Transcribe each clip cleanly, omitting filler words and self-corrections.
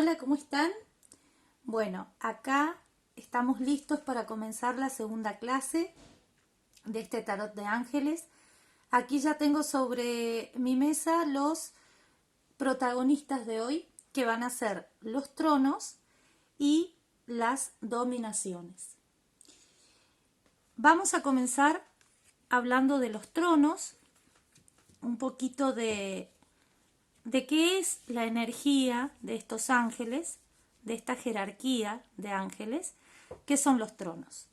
Hola, ¿cómo están? Bueno, acá estamos listos para comenzar la segunda clase de este tarot de ángeles. Aquí ya tengo sobre mi mesa los protagonistas de hoy, que van a ser los tronos y las dominaciones. Vamos a comenzar hablando de los tronos, un poquito de qué es la energía de estos ángeles, de esta jerarquía de ángeles, que son los tronos.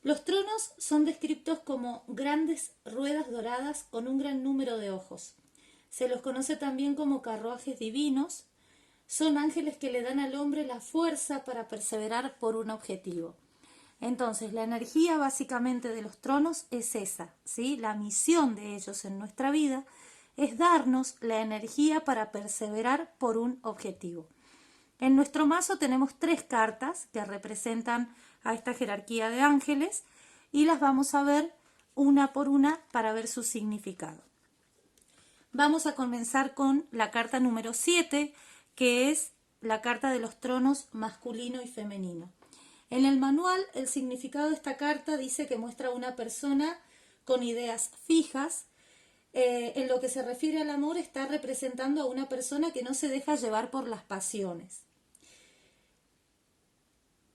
Los tronos son descritos como grandes ruedas doradas con un gran número de ojos. Se los conoce también como carruajes divinos. Son ángeles que le dan al hombre la fuerza para perseverar por un objetivo. Entonces, la energía básicamente de los tronos es esa, ¿sí? La misión de ellos en nuestra vida es darnos la energía para perseverar por un objetivo. En nuestro mazo tenemos 3 cartas que representan a esta jerarquía de ángeles y las vamos a ver una por una para ver su significado. Vamos a comenzar con la carta número 7, que es la carta de los tronos masculino y femenino. En el manual, el significado de esta carta dice que muestra a una persona con ideas fijas. En lo que se refiere al amor, está representando a una persona que no se deja llevar por las pasiones.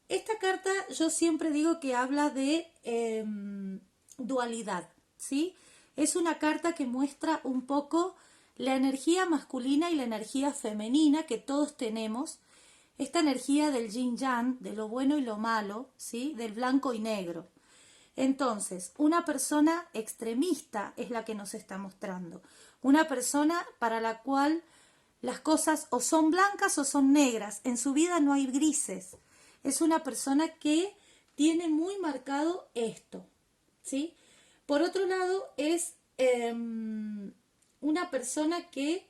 Esta carta yo siempre digo que habla de dualidad, ¿sí? Es una carta que muestra un poco la energía masculina y la energía femenina que todos tenemos. Esta energía del yin yang, de lo bueno y lo malo, ¿sí? Del blanco y negro. Entonces, una persona extremista es la que nos está mostrando. Una persona para la cual las cosas o son blancas o son negras. En su vida no hay grises. Es una persona que tiene muy marcado esto, ¿sí? Por otro lado, es una persona que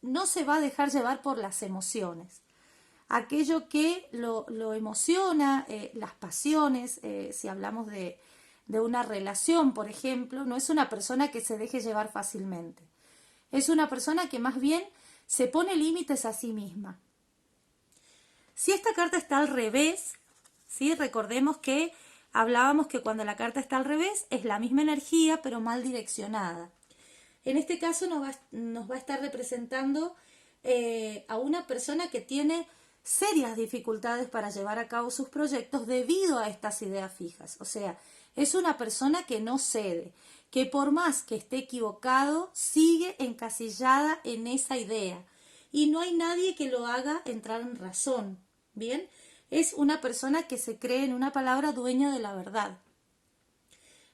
no se va a dejar llevar por las emociones. Aquello que lo emociona, las pasiones, si hablamos de una relación, por ejemplo, no es una persona que se deje llevar fácilmente. Es una persona que más bien se pone límites a sí misma. Si esta carta está al revés, ¿sí? Recordemos que hablábamos que cuando la carta está al revés es la misma energía pero mal direccionada. En este caso nos va a estar representando a una persona que tiene serias dificultades para llevar a cabo sus proyectos debido a estas ideas fijas. O sea, es una persona que no cede, que por más que esté equivocado, sigue encasillada en esa idea. Y no hay nadie que lo haga entrar en razón, ¿bien? Es una persona que se cree, en una palabra, dueña de la verdad.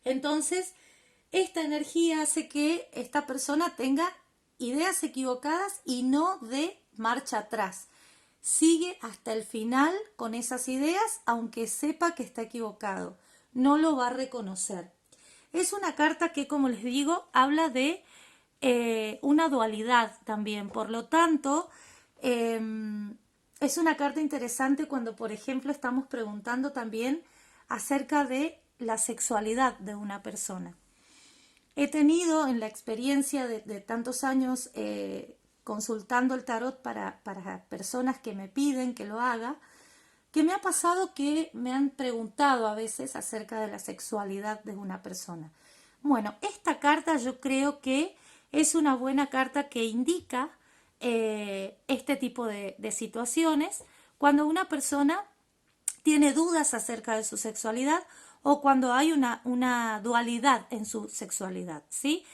Entonces, esta energía hace que esta persona tenga ideas equivocadas y no de marcha atrás. Sigue hasta el final con esas ideas, aunque sepa que está equivocado. No lo va a reconocer. Es una carta que, como les digo, habla de una dualidad también. Por lo tanto, es una carta interesante cuando, por ejemplo, estamos preguntando también acerca de la sexualidad de una persona. He tenido en la experiencia de tantos años consultando el tarot para personas que me piden que lo haga, que me ha pasado que me han preguntado a veces acerca de la sexualidad de una persona. Bueno, esta carta yo creo que es una buena carta que indica este tipo de situaciones cuando una persona tiene dudas acerca de su sexualidad o cuando hay una dualidad en su sexualidad, ¿sí?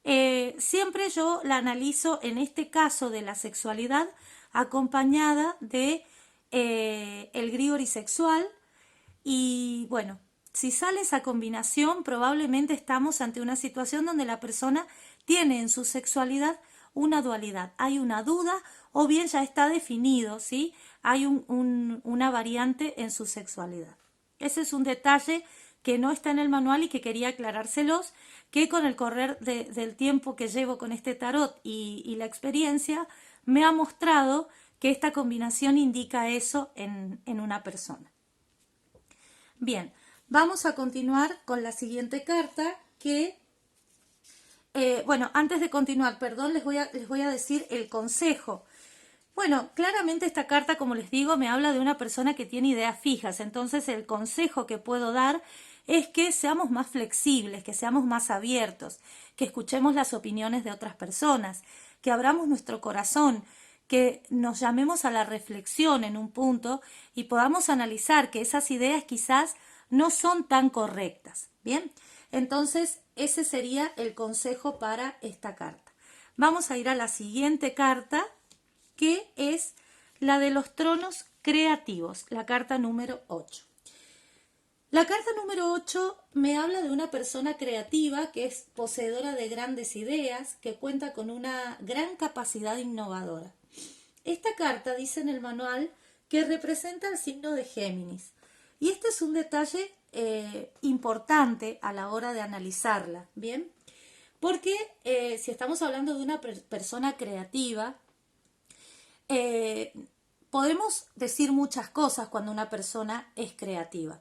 Siempre yo la analizo en este caso de la sexualidad acompañada de el grigori sexual y bueno, si sale esa combinación probablemente estamos ante una situación donde la persona tiene en su sexualidad una dualidad, hay una duda o bien ya está definido, ¿sí? Hay una variante en su sexualidad. Ese es un detalle que no está en el manual y que quería aclarárselos, que con el correr del tiempo que llevo con este tarot y la experiencia, me ha mostrado que esta combinación indica eso en una persona. Bien, vamos a continuar con la siguiente carta que... bueno, antes de continuar, perdón, les voy a decir el consejo. Bueno, claramente esta carta, como les digo, me habla de una persona que tiene ideas fijas, entonces el consejo que puedo dar es que seamos más flexibles, que seamos más abiertos, que escuchemos las opiniones de otras personas, que abramos nuestro corazón, que nos llamemos a la reflexión en un punto y podamos analizar que esas ideas quizás no son tan correctas. Bien, entonces ese sería el consejo para esta carta. Vamos a ir a la siguiente carta, que es la de los tronos creativos, la carta número 8. La carta número 8 me habla de una persona creativa que es poseedora de grandes ideas, que cuenta con una gran capacidad innovadora. Esta carta dice en el manual que representa el signo de Géminis. Y este es un detalle importante a la hora de analizarla, ¿bien? Porque si estamos hablando de una persona creativa, podemos decir muchas cosas cuando una persona es creativa.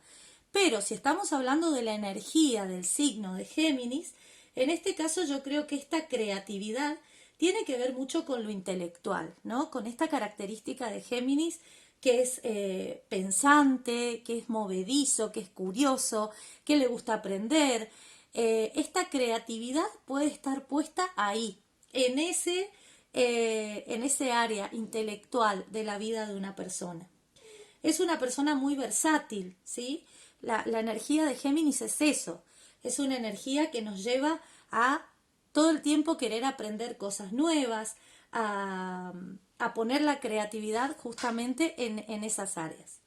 Pero si estamos hablando de la energía del signo de Géminis, en este caso yo creo que esta creatividad tiene que ver mucho con lo intelectual, ¿no? Con esta característica de Géminis que es pensante, que es movedizo, que es curioso, que le gusta aprender. Esta creatividad puede estar puesta ahí, en ese área intelectual de la vida de una persona. Es una persona muy versátil, ¿sí? La energía de Géminis es eso, es una energía que nos lleva a todo el tiempo querer aprender cosas nuevas, a poner la creatividad justamente en esas áreas.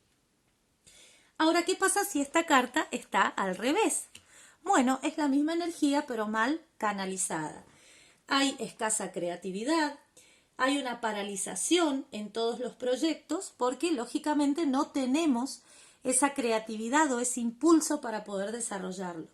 Ahora, ¿qué pasa si esta carta está al revés? Bueno, es la misma energía pero mal canalizada. Hay escasa creatividad, hay una paralización en todos los proyectos porque lógicamente no tenemos esa creatividad o ese impulso para poder desarrollarlo.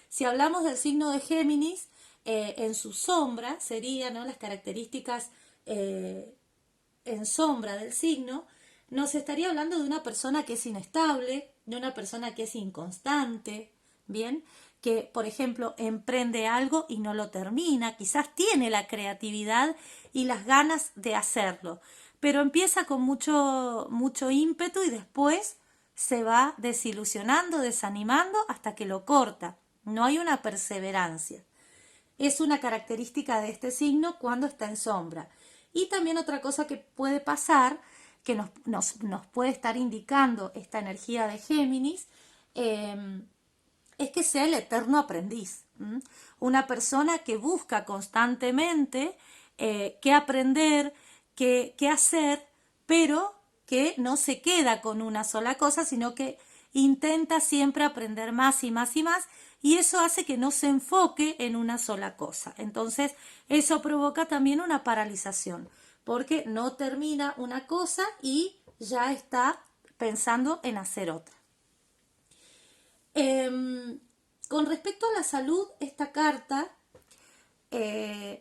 Si hablamos del signo de Géminis, en su sombra serían, ¿no?, las características en sombra del signo, nos estaría hablando de una persona que es inestable, de una persona que es inconstante, ¿bien? Que, por ejemplo, emprende algo y no lo termina, quizás tiene la creatividad y las ganas de hacerlo, pero empieza con mucho ímpetu y después se va desilusionando, desanimando hasta que lo corta. No hay una perseverancia. Es una característica de este signo cuando está en sombra. Y también otra cosa que puede pasar, que nos puede estar indicando esta energía de Géminis, es que sea el eterno aprendiz. Una persona que busca constantemente qué aprender, qué hacer, pero que no se queda con una sola cosa, sino que intenta siempre aprender más y más y más, y eso hace que no se enfoque en una sola cosa. Entonces, eso provoca también una paralización, porque no termina una cosa y ya está pensando en hacer otra. Con respecto a la salud, esta carta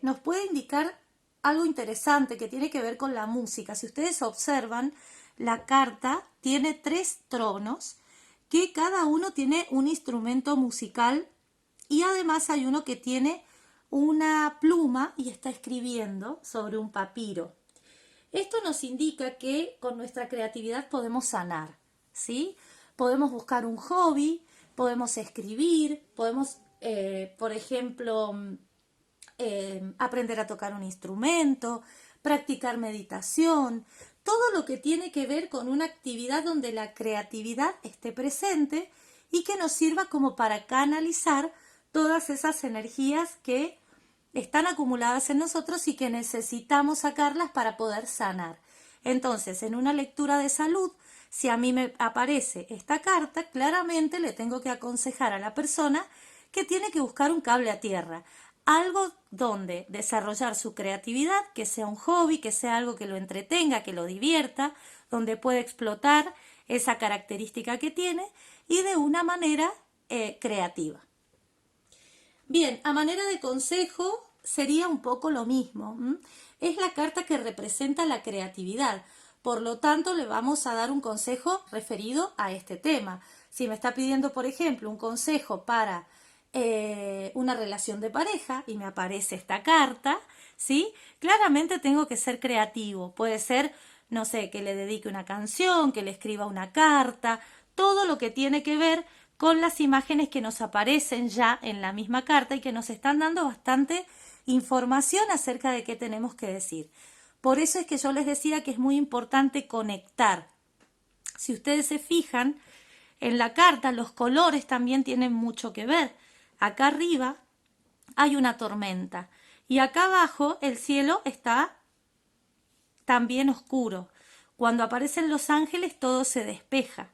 nos puede indicar algo interesante que tiene que ver con la música. Si ustedes observan, la carta tiene 3 tronos, que cada uno tiene un instrumento musical y además hay uno que tiene una pluma y está escribiendo sobre un papiro. Esto nos indica que con nuestra creatividad podemos sanar, ¿sí? Podemos buscar un hobby, podemos escribir, podemos, por ejemplo, aprender a tocar un instrumento, practicar meditación, todo lo que tiene que ver con una actividad donde la creatividad esté presente y que nos sirva como para canalizar todas esas energías que están acumuladas en nosotros y que necesitamos sacarlas para poder sanar. Entonces, en una lectura de salud, si a mí me aparece esta carta, claramente le tengo que aconsejar a la persona que tiene que buscar un cable a tierra, algo donde desarrollar su creatividad, que sea un hobby, que sea algo que lo entretenga, que lo divierta, donde pueda explotar esa característica que tiene y de una manera creativa. Bien, a manera de consejo sería un poco lo mismo. Es la carta que representa la creatividad. Por lo tanto, le vamos a dar un consejo referido a este tema. Si me está pidiendo, por ejemplo, un consejo para una relación de pareja y me aparece esta carta, ¿sí? Claramente tengo que ser creativo. Puede ser, no sé, que le dedique una canción, que le escriba una carta, todo lo que tiene que ver con las imágenes que nos aparecen ya en la misma carta y que nos están dando bastante información acerca de qué tenemos que decir. Por eso es que yo les decía que es muy importante conectar. Si ustedes se fijan, en la carta los colores también tienen mucho que ver. Acá arriba hay una tormenta y acá abajo el cielo está también oscuro. Cuando aparecen los ángeles todo se despeja.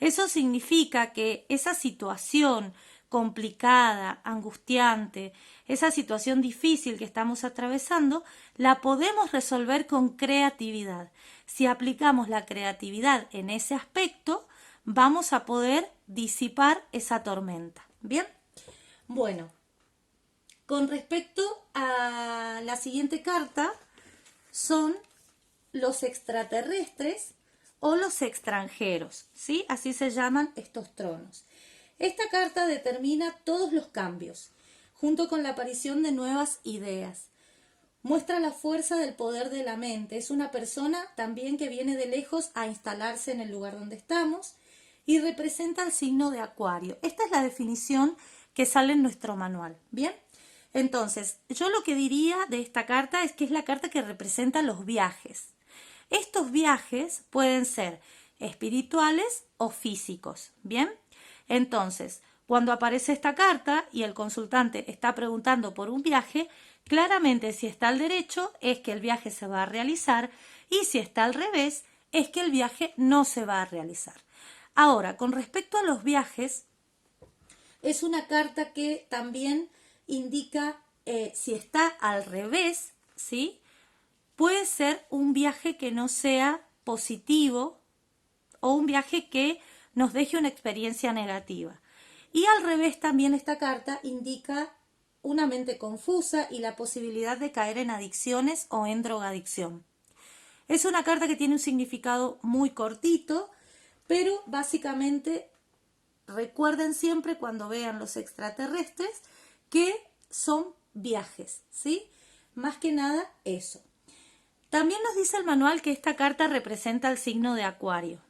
Eso significa que esa situación complicada, angustiante, esa situación difícil que estamos atravesando, la podemos resolver con creatividad. Si aplicamos la creatividad en ese aspecto, vamos a poder disipar esa tormenta. ¿Bien? Bueno, con respecto a la siguiente carta, son los extraterrestres o los extranjeros, ¿sí? Así se llaman estos tronos. Esta carta determina todos los cambios, junto con la aparición de nuevas ideas. Muestra la fuerza del poder de la mente. Es una persona también que viene de lejos a instalarse en el lugar donde estamos y representa el signo de Acuario. Esta es la definición que sale en nuestro manual, ¿bien? Entonces, yo lo que diría de esta carta es que es la carta que representa los viajes. Estos viajes pueden ser espirituales o físicos, ¿bien? Entonces, cuando aparece esta carta y el consultante está preguntando por un viaje, claramente si está al derecho es que el viaje se va a realizar y si está al revés es que el viaje no se va a realizar. Ahora, con respecto a los viajes, es una carta que también indica si está al revés, ¿sí? Puede ser un viaje que no sea positivo o un viaje que nos deje una experiencia negativa. Y al revés también esta carta indica una mente confusa y la posibilidad de caer en adicciones o en drogadicción. Es una carta que tiene un significado muy cortito, pero básicamente recuerden siempre cuando vean los extraterrestres que son viajes, ¿sí? Más que nada eso. También nos dice el manual que esta carta representa el signo de Acuario.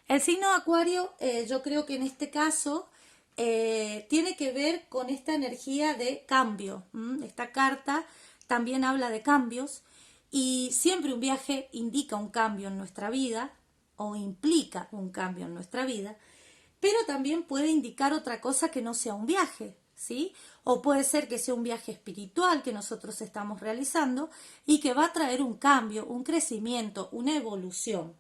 El signo de Acuario, yo creo que en este caso tiene que ver con esta energía de cambio. Esta carta también habla de cambios y siempre un viaje indica un cambio en nuestra vida o implica un cambio en nuestra vida, pero también puede indicar otra cosa que no sea un viaje, ¿sí? O puede ser que sea un viaje espiritual que nosotros estamos realizando y que va a traer un cambio, un crecimiento, una evolución.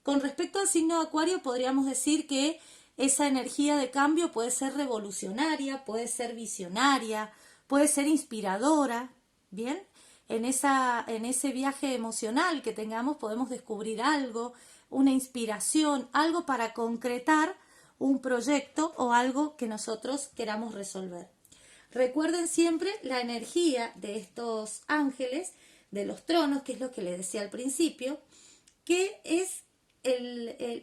Con respecto al signo de Acuario, podríamos decir que esa energía de cambio puede ser revolucionaria, puede ser visionaria, puede ser inspiradora, ¿bien? En ese viaje emocional que tengamos podemos descubrir algo, una inspiración, algo para concretar un proyecto o algo que nosotros queramos resolver. Recuerden siempre la energía de estos ángeles, de los tronos, que es lo que les decía al principio, que es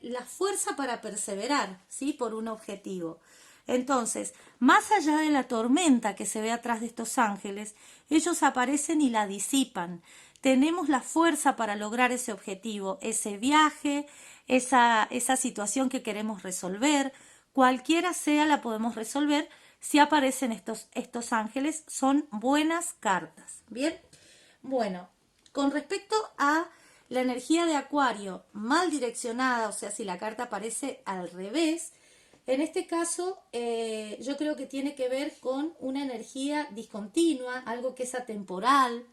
la fuerza para perseverar, ¿sí? Por un objetivo. Entonces, más allá de la tormenta que se ve atrás de estos ángeles, ellos aparecen y la disipan. Tenemos la fuerza para lograr ese objetivo, ese viaje, esa situación que queremos resolver, cualquiera sea la podemos resolver si aparecen estos ángeles, son buenas cartas. ¿Bien? Bueno, con respecto a la energía de Acuario mal direccionada, o sea, si la carta aparece al revés, en este caso yo creo que tiene que ver con una energía discontinua, algo que es atemporal,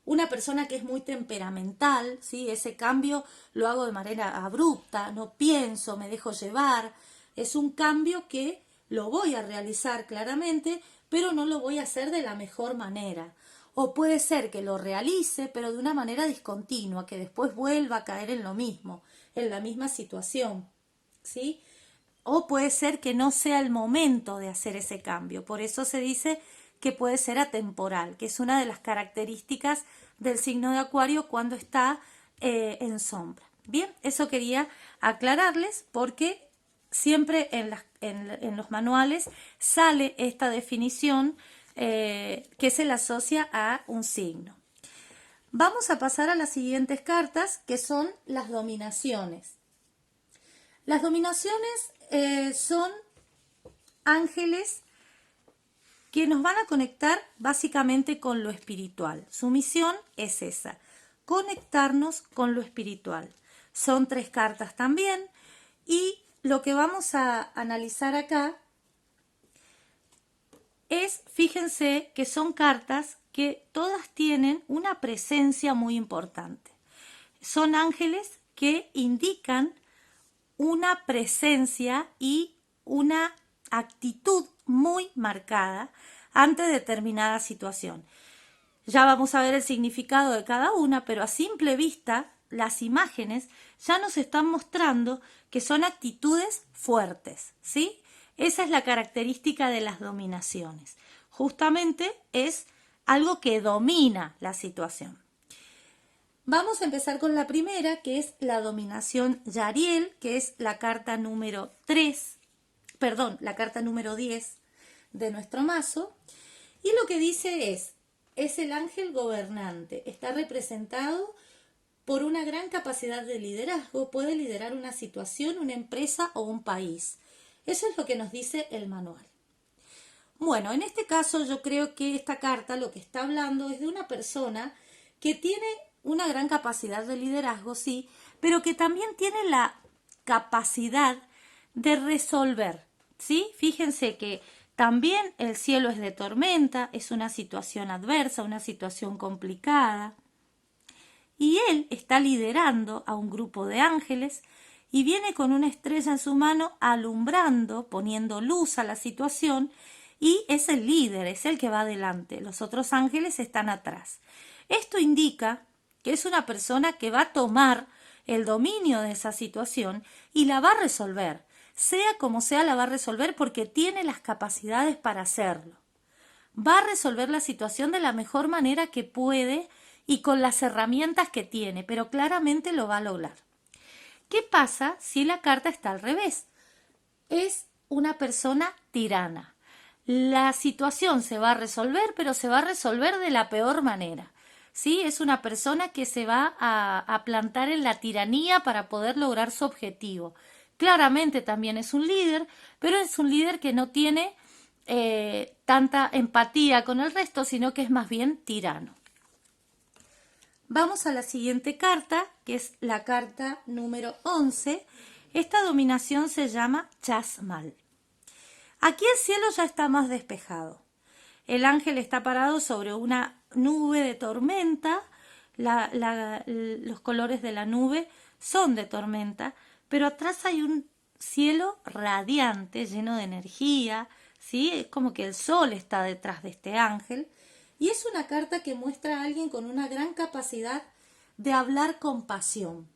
una persona que es muy temperamental, ¿sí? Ese cambio lo hago de manera abrupta, no pienso, me dejo llevar, es un cambio que lo voy a realizar claramente, pero no lo voy a hacer de la mejor manera. O puede ser que lo realice, pero de una manera discontinua, que después vuelva a caer en lo mismo, en la misma situación, ¿sí? O puede ser que no sea el momento de hacer ese cambio. Por eso se dice que puede ser atemporal, que es una de las características del signo de Acuario cuando está en sombra. Bien, eso quería aclararles porque siempre en los manuales sale esta definición que se le asocia a un signo. Vamos a pasar a las siguientes cartas, que son las dominaciones. Las dominaciones son ángeles que nos van a conectar básicamente con lo espiritual. Su misión es esa, conectarnos con lo espiritual. Son 3 cartas también, y lo que vamos a analizar acá es, fíjense que son cartas que todas tienen una presencia muy importante. Son ángeles que indican una presencia y una actitud muy marcada ante determinada situación. Ya vamos a ver el significado de cada una, pero a simple vista las imágenes ya nos están mostrando que son actitudes fuertes, ¿sí? Esa es la característica de las dominaciones. Justamente es algo que domina la situación. Vamos a empezar con la primera, que es la dominación Yariel, que es la carta número 10 de nuestro mazo. Y lo que dice es el ángel gobernante. Está representado por una gran capacidad de liderazgo. Puede liderar una situación, una empresa o un país. Eso es lo que nos dice el manual. Bueno, en este caso yo creo que esta carta lo que está hablando es de una persona que tiene una gran capacidad de liderazgo, sí, pero que también tiene la capacidad de resolver, ¿sí? Fíjense que también el cielo es de tormenta, es una situación adversa, una situación complicada. Y él está liderando a un grupo de ángeles y viene con una estrella en su mano alumbrando, poniendo luz a la situación, y es el líder, es el que va adelante. Los otros ángeles están atrás. Esto indica que es una persona que va a tomar el dominio de esa situación y la va a resolver. Sea como sea, la va a resolver porque tiene las capacidades para hacerlo. Va a resolver la situación de la mejor manera que puede y con las herramientas que tiene, pero claramente lo va a lograr. ¿Qué pasa si la carta está al revés? Es una persona tirana. La situación se va a resolver, pero se va a resolver de la peor manera. ¿Sí? Es una persona que se va a plantar en la tiranía para poder lograr su objetivo. Claramente también es un líder, pero es un líder que no tiene tanta empatía con el resto, sino que es más bien tirano. Vamos a la siguiente carta, que es la carta número 11. Esta dominación se llama Chasmal. Aquí el cielo ya está más despejado. El ángel está parado sobre una nube de tormenta. Los colores de la nube son de tormenta, pero atrás hay un cielo radiante, lleno de energía, ¿sí? Es como que el sol está detrás de este ángel. Y es una carta que muestra a alguien con una gran capacidad de hablar con pasión.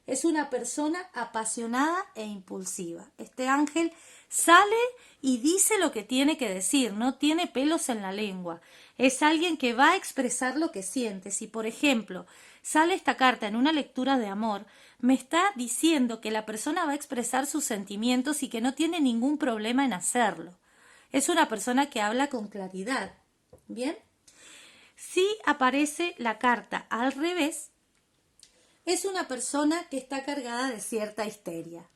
Es una persona apasionada e impulsiva. Este ángel sale y dice lo que tiene que decir, no tiene pelos en la lengua. Es alguien que va a expresar lo que siente. Si, por ejemplo, sale esta carta en una lectura de amor, me está diciendo que la persona va a expresar sus sentimientos y que no tiene ningún problema en hacerlo. Es una persona que habla con claridad. ¿Bien? Si aparece la carta al revés, es una persona que está cargada de cierta histeria.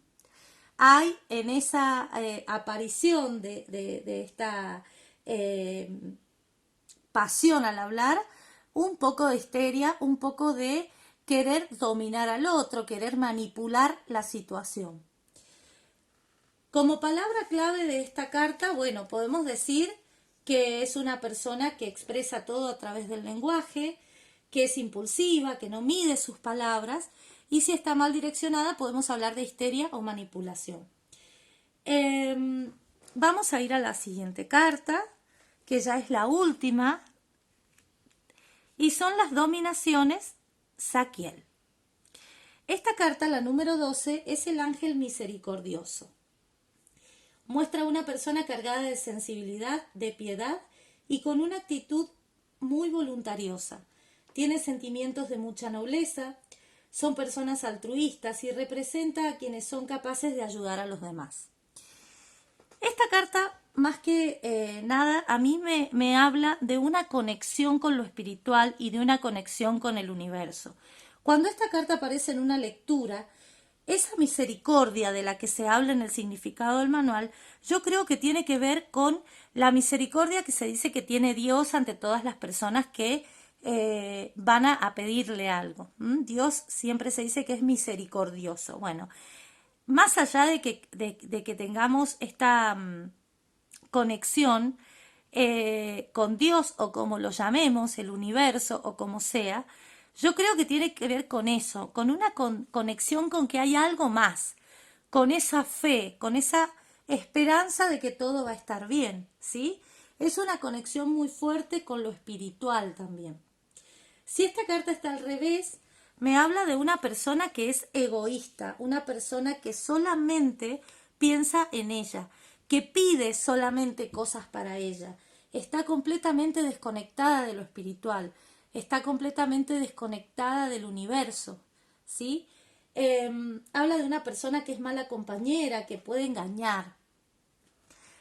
Hay en esa aparición de esta pasión al hablar, un poco de histeria, un poco de querer dominar al otro, querer manipular la situación. Como palabra clave de esta carta, bueno, podemos decir que es una persona que expresa todo a través del lenguaje, que es impulsiva, que no mide sus palabras, y si está mal direccionada podemos hablar de histeria o manipulación. Vamos a ir a la siguiente carta, que ya es la última, y son las dominaciones Saquiel. Esta carta, la número 12, es el ángel misericordioso. Muestra a una persona cargada de sensibilidad, de piedad y con una actitud muy voluntariosa. Tiene sentimientos de mucha nobleza, son personas altruistas y representa a quienes son capaces de ayudar a los demás. Esta carta, más que nada, a mí me habla de una conexión con lo espiritual y de una conexión con el universo. Cuando esta carta aparece en una lectura, esa misericordia de la que se habla en el significado del manual, yo creo que tiene que ver con la misericordia que se dice que tiene Dios ante todas las personas que van a pedirle algo. Dios siempre se dice que es misericordioso. Bueno, más allá de que tengamos esta conexión con Dios o como lo llamemos, el universo o como sea, yo creo que tiene que ver con eso, con una conexión con que hay algo más, con esa fe, con esa esperanza de que todo va a estar bien, ¿sí? Es una conexión muy fuerte con lo espiritual también. Si esta carta está al revés, me habla de una persona que es egoísta, una persona que solamente piensa en ella, que pide solamente cosas para ella. Está completamente desconectada de lo espiritual, está completamente desconectada del universo, ¿sí? Habla de una persona que es mala compañera, que puede engañar.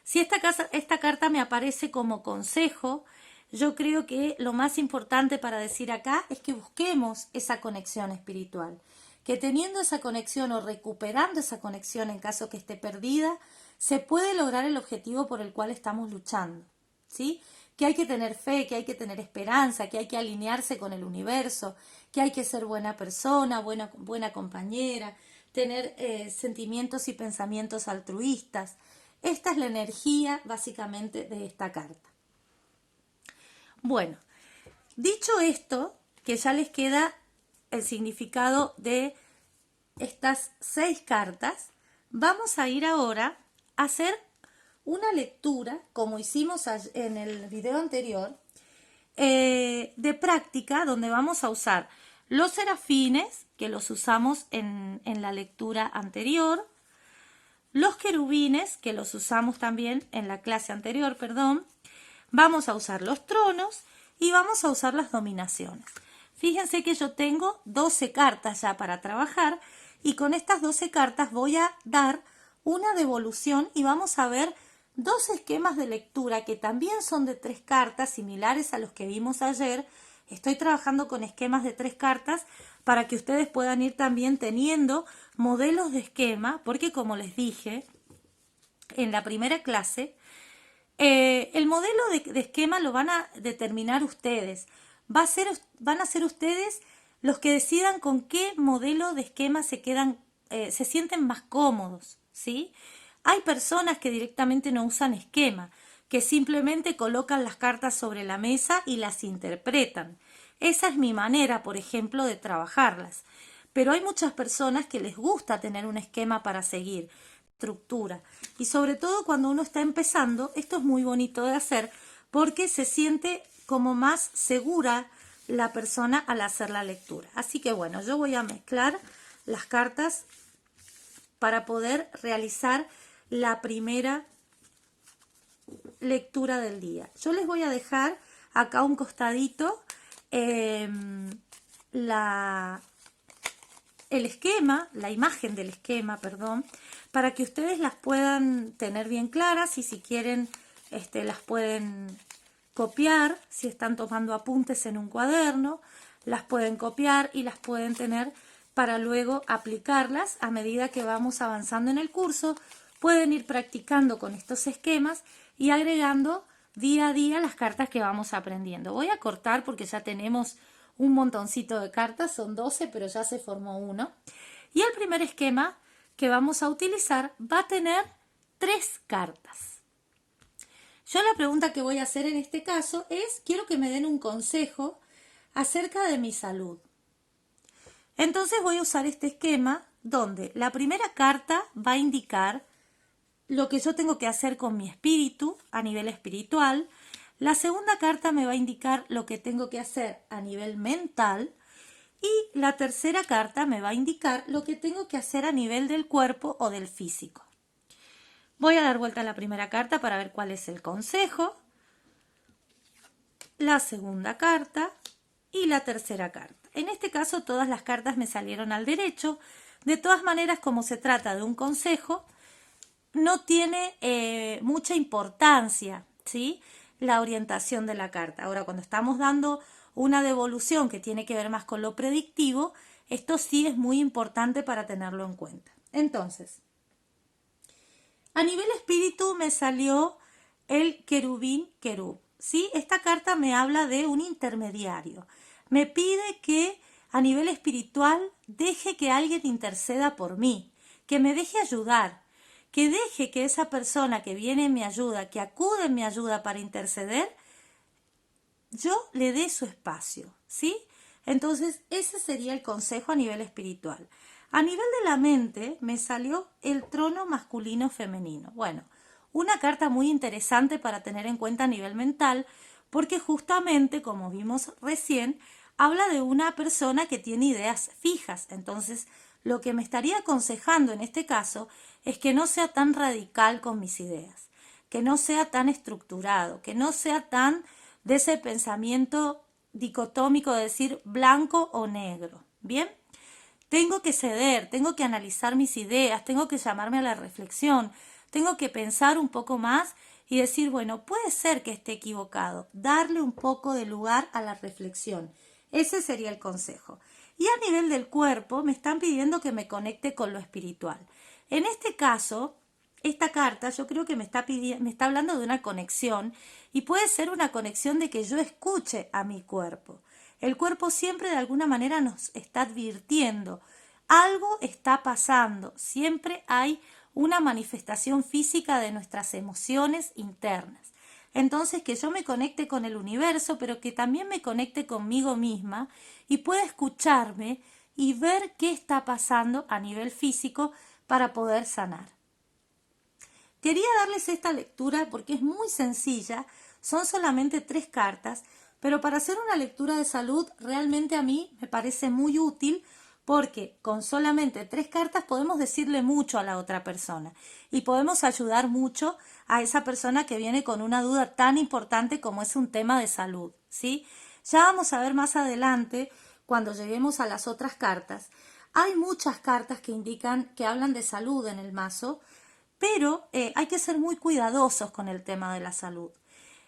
Si esta carta me aparece como consejo, yo creo que lo más importante para decir acá es que busquemos esa conexión espiritual, que teniendo esa conexión o recuperando esa conexión en caso que esté perdida, se puede lograr el objetivo por el cual estamos luchando, ¿sí? Que hay que tener fe, que hay que tener esperanza, que hay que alinearse con el universo, que hay que ser buena persona, buena compañera, tener sentimientos y pensamientos altruistas. Esta es la energía básicamente de esta carta. Bueno, dicho esto, que ya les queda el significado de estas 6 cartas, vamos a ir ahora a hacer una lectura, como hicimos en el video anterior, de práctica, donde vamos a usar los serafines, que los usamos en la lectura anterior, los querubines, que los usamos también en la clase anterior, perdón. Vamos a usar los tronos y vamos a usar las dominaciones. Fíjense que yo tengo 12 cartas ya para trabajar y con estas 12 cartas voy a dar una devolución y vamos a ver 2 esquemas de lectura que también son de 3 cartas, similares a los que vimos ayer. Estoy trabajando con esquemas de 3 cartas para que ustedes puedan ir también teniendo modelos de esquema, porque como les dije en la primera clase, el modelo de esquema lo van a determinar ustedes. Van a ser ustedes los que decidan con qué modelo de esquema se sienten más cómodos, ¿sí? Hay personas que directamente no usan esquema, que simplemente colocan las cartas sobre la mesa y las interpretan. Esa es mi manera, por ejemplo, de trabajarlas. Pero hay muchas personas que les gusta tener un esquema para seguir, estructura. Y sobre todo cuando uno está empezando, esto es muy bonito de hacer porque se siente como más segura la persona al hacer la lectura. Así que bueno, yo voy a mezclar las cartas para poder realizar la primera lectura del día. Yo les voy a dejar acá a un costadito el esquema, la imagen del esquema, perdón, para que ustedes las puedan tener bien claras y si quieren las pueden copiar, si están tomando apuntes en un cuaderno, las pueden copiar y las pueden tener para luego aplicarlas a medida que vamos avanzando en el curso. Pueden ir practicando con estos esquemas y agregando día a día las cartas que vamos aprendiendo. Voy a cortar porque ya tenemos un montoncito de cartas, son 12, pero ya se formó uno. Y el primer esquema que vamos a utilizar va a tener 3 cartas. Yo la pregunta que voy a hacer en este caso es, quiero que me den un consejo acerca de mi salud. Entonces voy a usar este esquema donde la primera carta va a indicar lo que yo tengo que hacer con mi espíritu a nivel espiritual. La segunda carta me va a indicar lo que tengo que hacer a nivel mental. Y la tercera carta me va a indicar lo que tengo que hacer a nivel del cuerpo o del físico. Voy a dar vuelta a la primera carta para ver cuál es el consejo, la segunda carta y la tercera carta. En este caso todas las cartas me salieron al derecho. De todas maneras, como se trata de un consejo, no tiene mucha importancia, ¿sí?, la orientación de la carta. Ahora, cuando estamos dando una devolución que tiene que ver más con lo predictivo, esto sí es muy importante para tenerlo en cuenta. Entonces, a nivel espíritu me salió el querubín querub, ¿sí? Esta carta me habla de un intermediario. Me pide que a nivel espiritual deje que alguien interceda por mí, que me deje ayudar, que deje que esa persona que viene en mi ayuda, que acude en mi ayuda para interceder, yo le dé su espacio, ¿sí? Entonces, ese sería el consejo a nivel espiritual. A nivel de la mente, me salió el trono masculino-femenino. Bueno, una carta muy interesante para tener en cuenta a nivel mental, porque justamente, como vimos recién, habla de una persona que tiene ideas fijas. Entonces, lo que me estaría aconsejando en este caso es que no sea tan radical con mis ideas, que no sea tan estructurado, que no sea tan de ese pensamiento dicotómico de decir blanco o negro. ¿Bien? Tengo que ceder, tengo que analizar mis ideas, tengo que llamarme a la reflexión, tengo que pensar un poco más y decir, bueno, puede ser que esté equivocado, darle un poco de lugar a la reflexión. Ese sería el consejo. Y a nivel del cuerpo me están pidiendo que me conecte con lo espiritual. En este caso, esta carta yo creo que me está hablando de una conexión y puede ser una conexión de que yo escuche a mi cuerpo. El cuerpo siempre de alguna manera nos está advirtiendo, algo está pasando, siempre hay una manifestación física de nuestras emociones internas. Entonces, que yo me conecte con el universo, pero que también me conecte conmigo misma y pueda escucharme y ver qué está pasando a nivel físico para poder sanar. Quería darles esta lectura porque es muy sencilla, son solamente 3 cartas, pero para hacer una lectura de salud realmente a mí me parece muy útil porque con solamente 3 cartas podemos decirle mucho a la otra persona y podemos ayudar mucho a esa persona que viene con una duda tan importante como es un tema de salud, ¿sí? Ya vamos a ver más adelante, cuando lleguemos a las otras cartas. Hay muchas cartas que indican que hablan de salud en el mazo, pero hay que ser muy cuidadosos con el tema de la salud.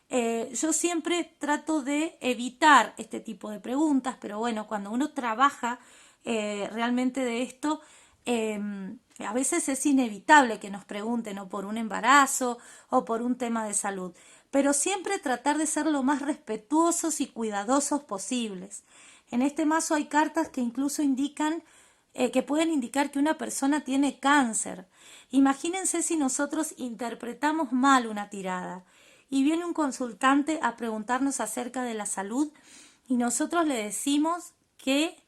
Yo siempre trato de evitar este tipo de preguntas, pero bueno, cuando uno trabaja realmente de esto, a veces es inevitable que nos pregunten o por un embarazo o por un tema de salud, pero siempre tratar de ser lo más respetuosos y cuidadosos posibles. En este mazo hay cartas que incluso indican que pueden indicar que una persona tiene cáncer. Imagínense si nosotros interpretamos mal una tirada y viene un consultante a preguntarnos acerca de la salud y nosotros le decimos que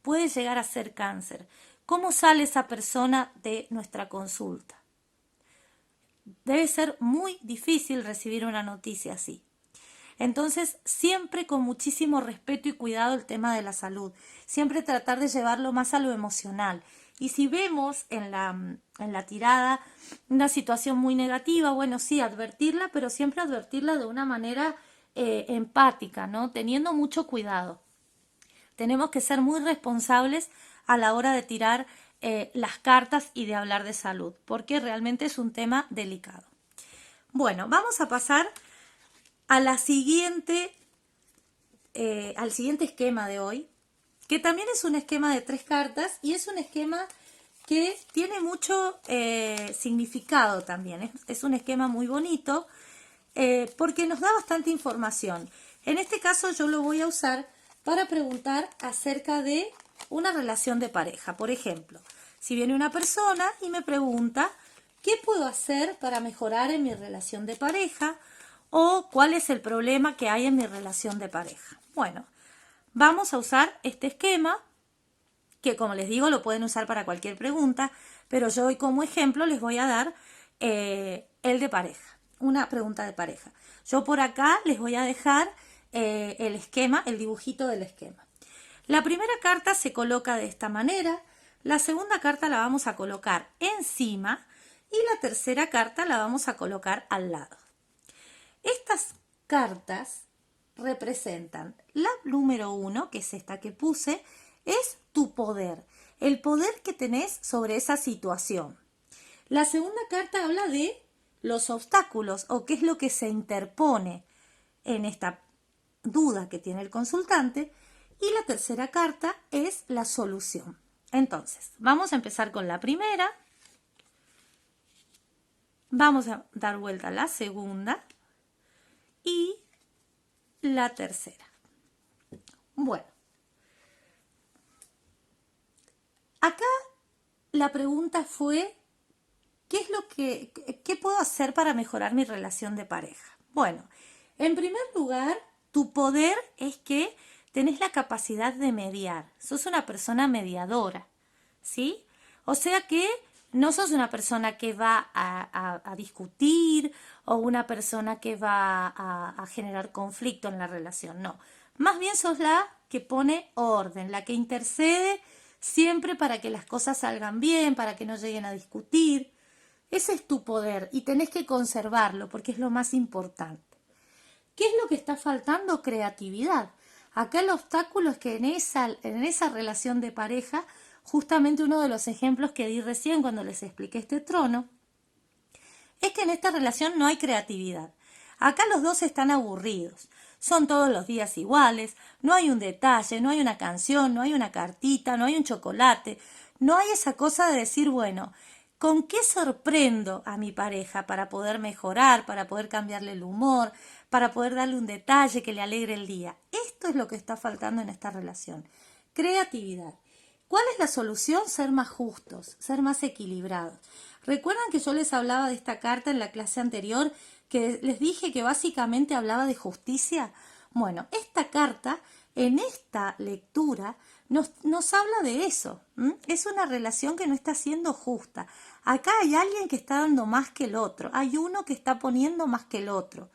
puede llegar a ser cáncer. ¿Cómo sale esa persona de nuestra consulta? Debe ser muy difícil recibir una noticia así. Entonces, siempre con muchísimo respeto y cuidado el tema de la salud. Siempre tratar de llevarlo más a lo emocional. Y si vemos en la tirada una situación muy negativa, bueno, sí, advertirla, pero siempre advertirla de una manera empática, ¿no? Teniendo mucho cuidado. Tenemos que ser muy responsables a la hora de tirar las cartas y de hablar de salud, porque realmente es un tema delicado. Bueno, vamos a pasar a la siguiente, al siguiente esquema de hoy, que también es un esquema de 3 cartas y es un esquema que tiene mucho significado también. Es un esquema muy bonito porque nos da bastante información. En este caso yo lo voy a usar para preguntar acerca de una relación de pareja. Por ejemplo, si viene una persona y me pregunta ¿qué puedo hacer para mejorar en mi relación de pareja? O ¿cuál es el problema que hay en mi relación de pareja? Bueno, vamos a usar este esquema, que como les digo lo pueden usar para cualquier pregunta, pero yo hoy como ejemplo les voy a dar el de pareja, una pregunta de pareja. Yo por acá les voy a dejar el esquema, el dibujito del esquema. La primera carta se coloca de esta manera, la segunda carta la vamos a colocar encima y la tercera carta la vamos a colocar al lado. Estas cartas representan. La número 1, que es esta que puse, es tu poder, el poder que tenés sobre esa situación. La segunda carta habla de los obstáculos o qué es lo que se interpone en esta duda que tiene el consultante. Y la tercera carta es la solución. Entonces, vamos a empezar con la primera. Vamos a dar vuelta a la segunda y la tercera. Bueno, acá la pregunta fue, ¿qué puedo hacer para mejorar mi relación de pareja? Bueno, en primer lugar, tu poder es que tenés la capacidad de mediar. Sos una persona mediadora, ¿sí? O sea que no sos una persona que va a discutir o una persona que va a generar conflicto en la relación, no. Más bien sos la que pone orden, la que intercede siempre para que las cosas salgan bien, para que no lleguen a discutir. Ese es tu poder y tenés que conservarlo porque es lo más importante. ¿Qué es lo que está faltando? Creatividad. Acá el obstáculo es que en esa relación de pareja, justamente uno de los ejemplos que di recién cuando les expliqué este trono, es que en esta relación no hay creatividad. Acá los dos están aburridos. Son todos los días iguales, no hay un detalle, no hay una canción, no hay una cartita, no hay un chocolate, no hay esa cosa de decir, bueno, ¿con qué sorprendo a mi pareja para poder mejorar, para poder cambiarle el humor, para poder darle un detalle que le alegre el día? Esto es lo que está faltando en esta relación. Creatividad. ¿Cuál es la solución? Ser más justos, ser más equilibrados. ¿Recuerdan que yo les hablaba de esta carta en la clase anterior, que les dije que básicamente hablaba de justicia? Bueno, esta carta, en esta lectura, nos habla de eso. Es una relación que no está siendo justa. Acá hay alguien que está dando más que el otro. Hay uno que está poniendo más que el otro.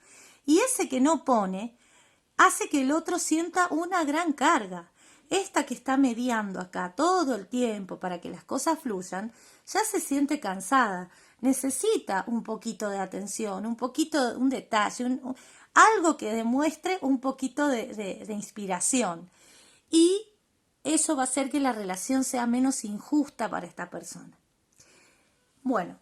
Y ese que no pone hace que el otro sienta una gran carga. Esta que está mediando acá todo el tiempo para que las cosas fluyan, ya se siente cansada. Necesita un poquito de atención, un detalle, algo que demuestre un poquito de inspiración. Y eso va a hacer que la relación sea menos injusta para esta persona. Bueno,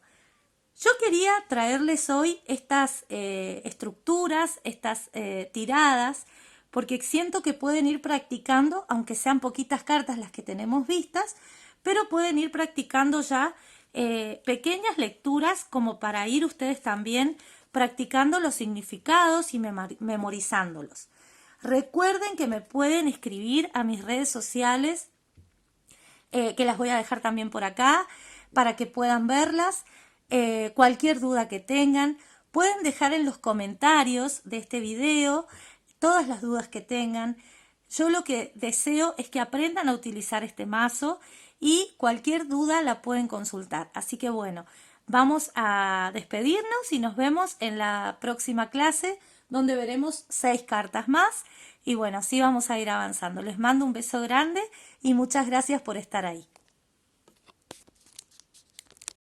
yo quería traerles hoy estas estructuras, estas tiradas, porque siento que pueden ir practicando, aunque sean poquitas cartas las que tenemos vistas, pero pueden ir practicando ya pequeñas lecturas como para ir ustedes también practicando los significados y memorizándolos. Recuerden que me pueden escribir a mis redes sociales, que las voy a dejar también por acá, para que puedan verlas. Cualquier duda que tengan, pueden dejar en los comentarios de este video todas las dudas que tengan. Yo lo que deseo es que aprendan a utilizar este mazo y cualquier duda la pueden consultar. Así que bueno, vamos a despedirnos y nos vemos en la próxima clase donde veremos 6 cartas más. Y bueno, así vamos a ir avanzando. Les mando un beso grande y muchas gracias por estar ahí.